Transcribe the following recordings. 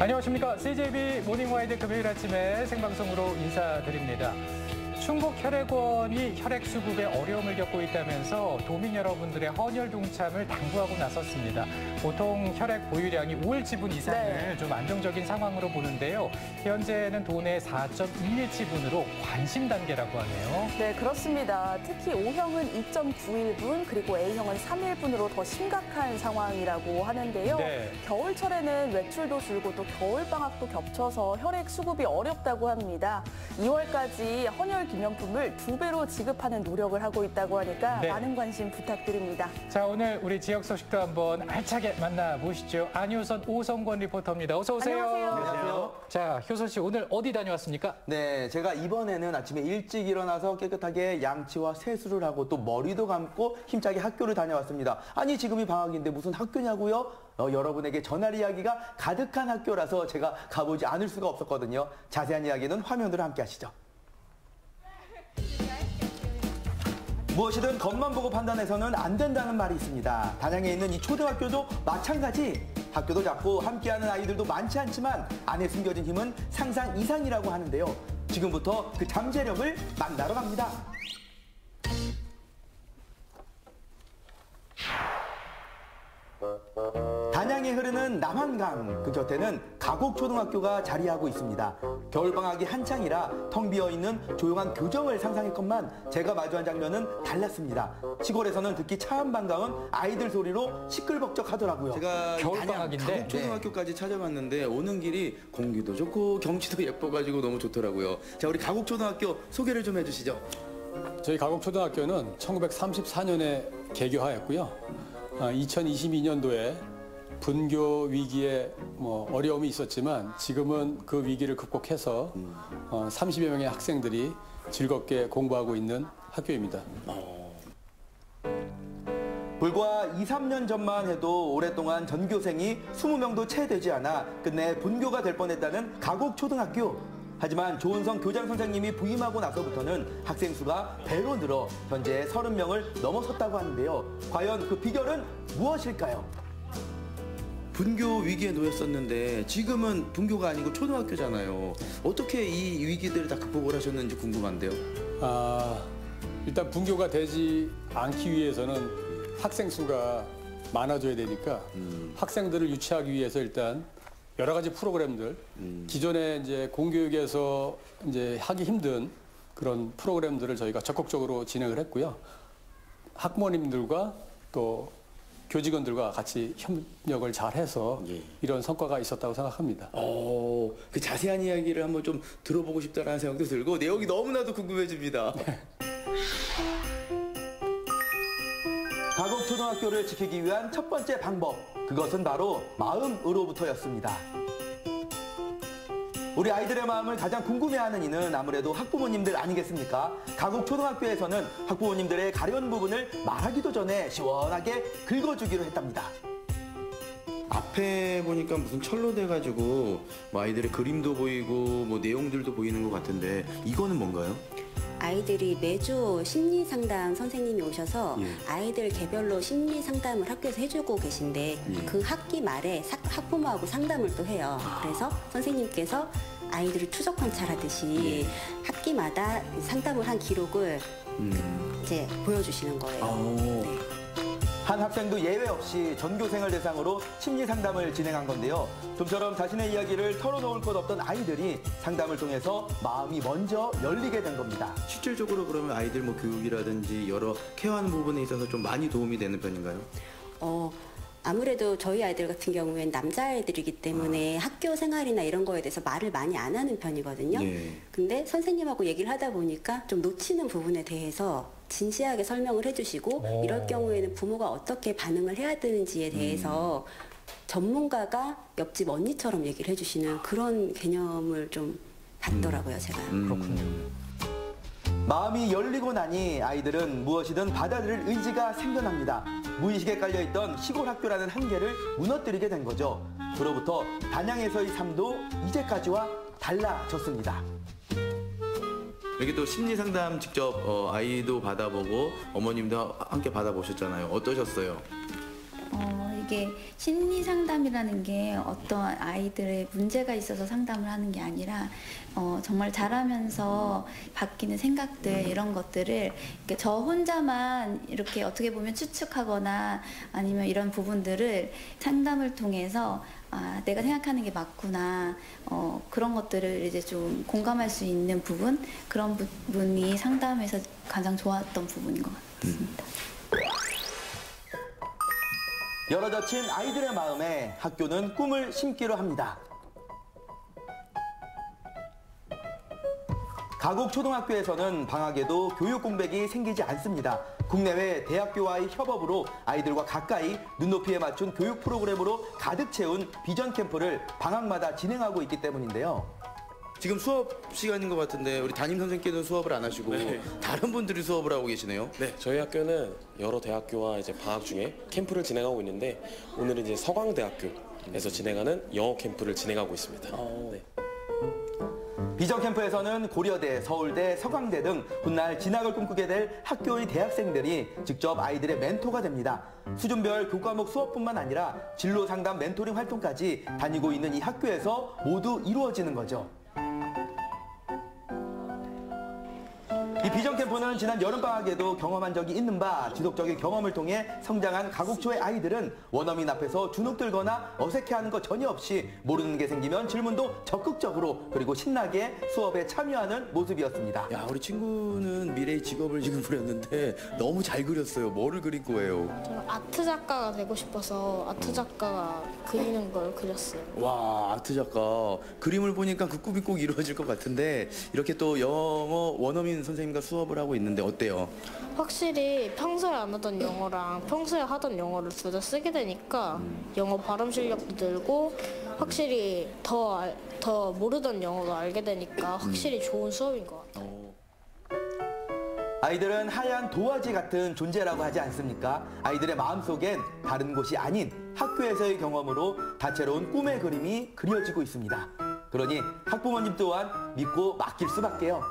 안녕하십니까. CJB 모닝와이드 금요일 아침에 생방송으로 인사드립니다. 충북 혈액원이 혈액 수급에 어려움을 겪고 있다면서 도민 여러분들의 헌혈 동참을 당부하고 나섰습니다. 보통 혈액 보유량이 5일 지분 이상을 좀 안정적인 상황으로 보는데요. 현재는 도내 4.21지분으로 관심 단계라고 하네요. 네, 그렇습니다. 특히 O형은 2.91분, 그리고 A형은 3일분으로 더 심각한 상황이라고 하는데요. 네. 겨울철에는 외출도 줄고 또 겨울방학도 겹쳐서 혈액 수급이 어렵다고 합니다. 2월까지 헌혈 기념품을 2배로 지급하는 노력을 하고 있다고 하니까 네. 많은 관심 부탁드립니다. 자, 오늘 우리 지역 소식도 한번 알차게 만나보시죠. 안효선, 오성권 리포터입니다. 어서 오세요. 안녕하세요. 자, 효선 씨 오늘 어디 다녀왔습니까? 네, 제가 이번에는 아침에 일찍 일어나서 깨끗하게 양치와 세수를 하고 또 머리도 감고 힘차게 학교를 다녀왔습니다. 아니, 지금이 방학인데 무슨 학교냐고요? 여러분에게 전할 이야기가 가득한 학교라서 제가 가보지 않을 수가 없었거든요. 자세한 이야기는 화면으로 함께 하시죠. 무엇이든 겉만 보고 판단해서는 안 된다는 말이 있습니다. 단양에 있는 이 초등학교도 마찬가지. 학교도 작고 함께하는 아이들도 많지 않지만 안에 숨겨진 힘은 상상 이상이라고 하는데요. 지금부터 그 잠재력을 만나러 갑니다. 단양에 흐르는 남한강, 그 곁에는 가곡초등학교가 자리하고 있습니다. 겨울방학이 한창이라 텅 비어있는 조용한 교정을 상상했건만 제가 마주한 장면은 달랐습니다. 시골에서는 듣기 참 반가운 아이들 소리로 시끌벅적하더라고요. 제가 겨울방학인데, 가곡초등학교까지 찾아봤는데 오는 길이 공기도 좋고 경치도 예뻐가지고 너무 좋더라고요. 자, 우리 가곡초등학교 소개를 좀 해주시죠. 저희 가곡초등학교는 1934년에 개교하였고요. 2022년도에 분교 위기에 어려움이 있었지만 지금은 그 위기를 극복해서 30여 명의 학생들이 즐겁게 공부하고 있는 학교입니다. 불과 2, 3년 전만 해도 오랫동안 전교생이 20명도 채 되지 않아 끝내 분교가 될 뻔했다는 가곡초등학교. 하지만 조은성 교장 선생님이 부임하고 나서부터는 학생 수가 배로 늘어 현재 30명을 넘어섰다고 하는데요. 과연 그 비결은 무엇일까요? 분교 위기에 놓였었는데 지금은 분교가 아니고 초등학교잖아요. 어떻게 이 위기들을 다 극복을 하셨는지 궁금한데요. 일단 분교가 되지 않기 위해서는 학생 수가 많아져야 되니까 학생들을 유치하기 위해서 일단 여러 가지 프로그램들, 기존에 이제 공교육에서 이제 하기 힘든 그런 프로그램들을 저희가 적극적으로 진행을 했고요. 학부모님들과 또 교직원들과 같이 협력을 잘 해서 이런 성과가 있었다고 생각합니다. 그 자세한 이야기를 한번 좀 들어보고 싶다는 생각도 들고 내용이 너무나도 궁금해집니다. 가곡초등학교를 지키기 위한 첫 번째 방법, 그것은 바로 마음으로부터였습니다. 우리 아이들의 마음을 가장 궁금해하는 이는 아무래도 학부모님들 아니겠습니까? 가곡초등학교에서는 학부모님들의 가려운 부분을 말하기도 전에 시원하게 긁어주기로 했답니다. 앞에 보니까 무슨 철로 돼가지고 아이들의 그림도 보이고 내용들도 보이는 것 같은데 이거는 뭔가요? 아이들이 매주 심리 상담 선생님이 오셔서 아이들 개별로 심리 상담을 학교에서 해주고 계신데 그 학기 말에 학부모하고 상담을 또 해요. 그래서 선생님께서 아이들을 추적 관찰하듯이 학기마다 상담을 한 기록을 이제 보여주시는 거예요. 네. 한 학생도 예외 없이 전교생을 대상으로 심리 상담을 진행한 건데요. 좀처럼 자신의 이야기를 털어놓을 것 없던 아이들이 상담을 통해서 마음이 먼저 열리게 된 겁니다. 실질적으로 그러면 아이들 교육이라든지 여러 케어하는 부분에 있어서 좀 많이 도움이 되는 편인가요? 아무래도 저희 아이들 같은 경우에는 남자아이들이기 때문에 학교 생활이나 이런 거에 대해서 말을 많이 안 하는 편이거든요. 근데 선생님하고 얘기를 하다 보니까 좀 놓치는 부분에 대해서 진지하게 설명을 해주시고 이럴 경우에는 부모가 어떻게 반응을 해야 되는지에 대해서 전문가가 옆집 언니처럼 얘기를 해주시는 그런 개념을 좀 받더라고요, 제가. 그렇군요. 마음이 열리고 나니 아이들은 무엇이든 받아들일 의지가 생겨납니다. 무의식에 깔려있던 시골 학교라는 한계를 무너뜨리게 된 거죠. 그로부터 단양에서의 삶도 이제까지와 달라졌습니다. 여기 또 심리 상담 직접 아이도 받아보고 어머님도 함께 받아보셨잖아요. 어떠셨어요? 이게 심리 상담이라는 게 어떤 아이들의 문제가 있어서 상담을 하는 게 아니라 정말 자라면서 바뀌는 생각들 이런 것들을 저 혼자만 이렇게 어떻게 보면 추측하거나 아니면 이런 부분들을 상담을 통해서 내가 생각하는 게 맞구나 그런 것들을 이제 좀 공감할 수 있는 부분 그런 부분이 상담에서 가장 좋았던 부분인 것 같습니다. 열어젖힌 아이들의 마음에 학교는 꿈을 심기로 합니다. 가곡 초등학교에서는 방학에도 교육 공백이 생기지 않습니다. 국내외 대학교와의 협업으로 아이들과 가까이 눈높이에 맞춘 교육 프로그램으로 가득 채운 비전 캠프를 방학마다 진행하고 있기 때문인데요. 지금 수업 시간인 것 같은데 우리 담임 선생님께는 수업을 안 하시고 네. 다른 분들이 수업을 하고 계시네요. 네, 저희 학교는 여러 대학교와 이제 방학 중에 캠프를 진행하고 있는데 오늘은 이제 서강대학교에서 진행하는 영어 캠프를 진행하고 있습니다. 네. 비전 캠프에서는 고려대, 서울대, 서강대 등 훗날 진학을 꿈꾸게 될 학교의 대학생들이 직접 아이들의 멘토가 됩니다. 수준별 교과목 수업뿐만 아니라 진로 상담 멘토링 활동까지 다니고 있는 이 학교에서 모두 이루어지는 거죠. 이 비전 캠프는 지난 여름방학에도 경험한 적이 있는 바 지속적인 경험을 통해 성장한 가곡초의 아이들은 원어민 앞에서 주눅 들거나 어색해하는 것 전혀 없이 모르는 게 생기면 질문도 적극적으로 그리고 신나게 수업에 참여하는 모습이었습니다. 야, 우리 친구는 미래의 직업을 지금 그렸는데 너무 잘 그렸어요. 뭐를 그릴 거예요? 저는 아트 작가가 되고 싶어서 아트 작가가 그리는 걸 그렸어요. 와, 아트 작가. 그림을 보니까 그 꿈이 꼭 이루어질 것 같은데 이렇게 또 영어 원어민 선생님과 수업을 하고 있는데 어때요? 확실히 평소에 안 하던 영어랑 평소에 하던 영어를 둘 다 쓰게 되니까 영어 발음 실력도 늘고 확실히 더 모르던 영어도 알게 되니까 확실히 좋은 수업인 것 같아요. 아이들은 하얀 도화지 같은 존재라고 하지 않습니까? 아이들의 마음속엔 다른 곳이 아닌 학교에서의 경험으로 다채로운 꿈의 그림이 그려지고 있습니다. 그러니 학부모님 또한 믿고 맡길 수밖에요.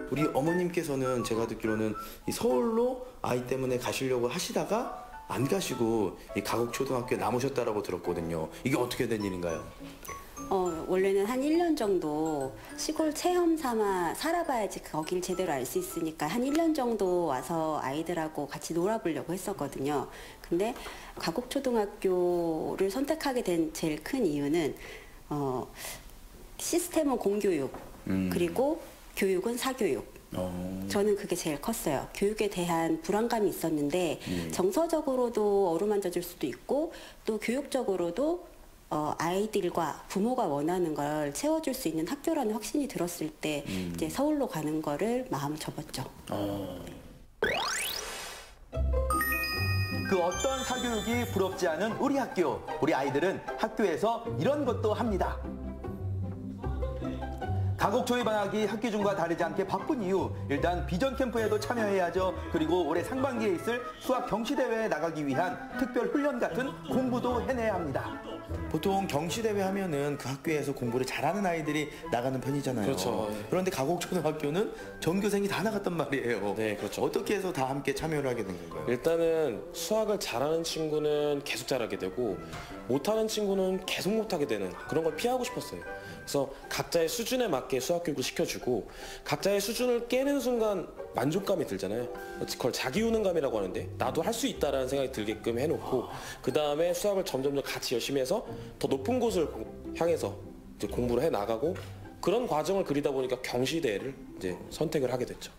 우리 어머님께서는 제가 듣기로는 이 서울로 아이 때문에 가시려고 하시다가 안 가시고 이 가곡초등학교에 남으셨다라고 들었거든요. 이게 어떻게 된 일인가요? 원래는 한 1년 정도 시골 체험 삼아 살아봐야지 거길 제대로 알 수 있으니까 한 1년 정도 와서 아이들하고 같이 놀아보려고 했었거든요. 근데 가곡초등학교를 선택하게 된 제일 큰 이유는 시스템은 공교육 그리고 교육은 사교육. 저는 그게 제일 컸어요. 교육에 대한 불안감이 있었는데 정서적으로도 어루만져질 수도 있고 또 교육적으로도 아이들과 부모가 원하는 걸 채워줄 수 있는 학교라는 확신이 들었을 때 이제 서울로 가는 거를 마음을 접었죠. 그 어떤 사교육이 부럽지 않은 우리 학교. 우리 아이들은 학교에서 이런 것도 합니다. 가곡초의 방학이 학기 중과 다르지 않게 바쁜 이유, 일단 비전 캠프에도 참여해야죠. 그리고 올해 상반기에 있을 수학 경시대회에 나가기 위한 특별 훈련 같은 공부도 해내야 합니다. 보통 경시대회 하면은 그 학교에서 공부를 잘하는 아이들이 나가는 편이잖아요. 그렇죠. 그런데 가곡초등학교는 전교생이 다 나갔단 말이에요. 네, 그렇죠. 어떻게 해서 다 함께 참여를 하게 된 건가요? 일단은 수학을 잘하는 친구는 계속 잘하게 되고 못하는 친구는 계속 못하게 되는 그런 걸 피하고 싶었어요. 그래서 각자의 수준에 맞게 수학 교육을 시켜주고 각자의 수준을 깨는 순간 만족감이 들잖아요. 그걸 자기유능감이라고 하는데 나도 할 수 있다라는 생각이 들게끔 해놓고 그 다음에 수학을 점점 더 같이 열심히 해서 더 높은 곳을 향해서 이제 공부를 해 나가고 그런 과정을 그리다 보니까 경시대회를 이제 선택을 하게 됐죠.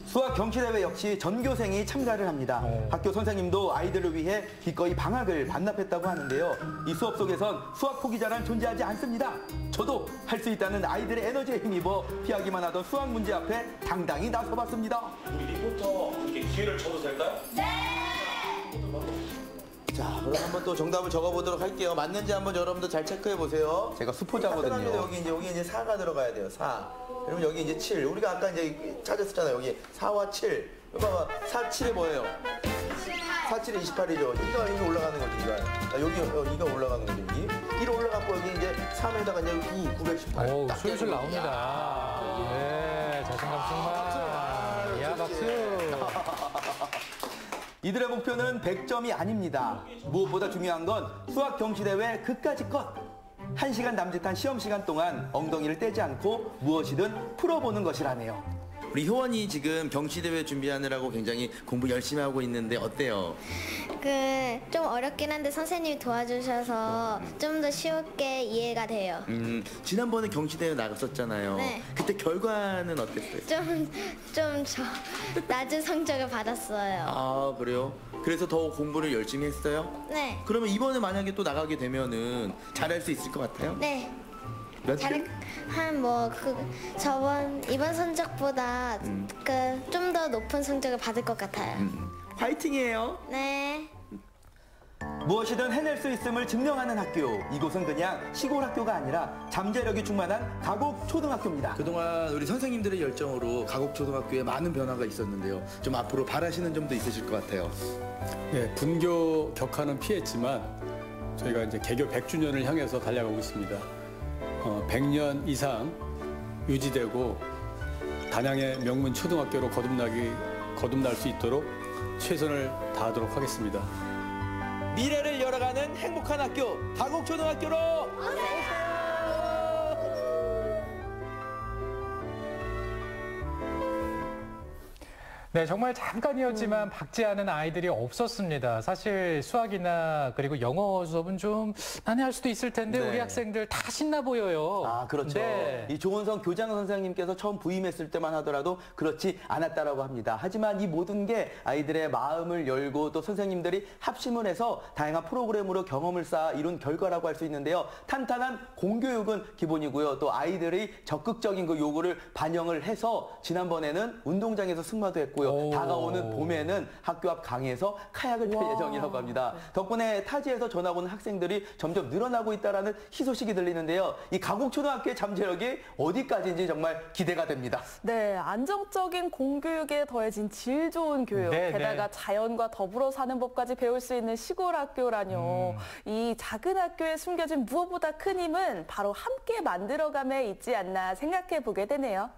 수학 경시대회 역시 전교생이 참가를 합니다. 학교 선생님도 아이들을 위해 기꺼이 방학을 반납했다고 하는데요. 이 수업 속에선 수학 포기자란 존재하지 않습니다. 저도 할 수 있다는 아이들의 에너지에 힘입어 피하기만 하던 수학 문제 앞에 당당히 나서봤습니다. 우리 리포터 이렇게 기회를 줘도 될까요? 자, 그럼 한번 또 정답을 적어보도록 할게요. 맞는지 한번 여러분들 잘 체크해 보세요. 제가 수포자거든요. 여기 이제 4가 들어가야 돼요. 4. 그러면 여기 이제 7. 우리가 아까 이제 찾았었잖아요. 여기 4와 7. 이거 봐봐. 4, 7이 뭐예요? 4, 7이 28이죠. 이거 올라가는 거지, 이거. 이거 올라가는 거죠, 여기. 1 올라갔고, 여기 이제 3에다가 이제 2, 918. 오, 술술 나옵니다. 예, 자신감 충만. 야, 박수. 이들의 목표는 100점이 아닙니다. 무엇보다 중요한 건 수학 경시대회 그까짓 것. 1시간 남짓한 시험 시간 동안 엉덩이를 떼지 않고 무엇이든 풀어보는 것이라네요. 우리 효원이 지금 경시대회 준비하느라고 굉장히 공부 열심히 하고 있는데 어때요? 좀 어렵긴 한데 선생님이 도와주셔서 좀 더 쉽게 이해가 돼요. 지난번에 경시대회 나갔었잖아요. 네. 그때 결과는 어땠어요? 낮은 성적을 받았어요. 아, 그래요? 그래서 더 공부를 열심히 했어요? 네. 그러면 이번에 만약에 또 나가게 되면은 잘할 수 있을 것 같아요? 네. 몇 이번 성적보다 좀 더 높은 성적을 받을 것 같아요. 화이팅이에요. 네. 무엇이든 해낼 수 있음을 증명하는 학교. 이곳은 그냥 시골 학교가 아니라 잠재력이 충만한 가곡 초등학교입니다. 그동안 우리 선생님들의 열정으로 가곡초등학교에 많은 변화가 있었는데요. 좀 앞으로 바라시는 점도 있으실 것 같아요. 네, 분교 격하는 피했지만 저희가 이제 개교 100주년을 향해서 달려가고 있습니다. 100년 이상 유지되고 단양의 명문 초등학교로 거듭날 수 있도록 최선을 다하도록 하겠습니다. 미래를 열어가는 행복한 학교, 가곡초등학교로 오세요! 네, 정말 잠깐이었지만 박지 않은 아이들이 없었습니다. 사실 수학이나 그리고 영어 수업은 좀 난해할 수도 있을 텐데 네. 우리 학생들 다 신나 보여요. 아, 그렇죠. 네. 이 조은성 교장 선생님께서 처음 부임했을 때만 하더라도 그렇지 않았다라고 합니다. 하지만 이 모든 게 아이들의 마음을 열고 또 선생님들이 합심을 해서 다양한 프로그램으로 경험을 쌓아 이룬 결과라고 할 수 있는데요. 탄탄한 공교육은 기본이고요. 또 아이들이 적극적인 그 요구를 반영을 해서 지난번에는 운동장에서 승마도 했고요. 다가오는 봄에는 학교 앞 강에서 카약을 탈 예정이라고 합니다. 덕분에 타지에서 전학 오는 학생들이 점점 늘어나고 있다는 희소식이 들리는데요. 이 가곡초등학교의 잠재력이 어디까지인지 정말 기대가 됩니다. 네, 안정적인 공교육에 더해진 질 좋은 교육, 네, 게다가 네. 자연과 더불어 사는 법까지 배울 수 있는 시골 학교라뇨. 이 작은 학교에 숨겨진 무엇보다 큰 힘은 바로 함께 만들어감에 있지 않나 생각해 보게 되네요.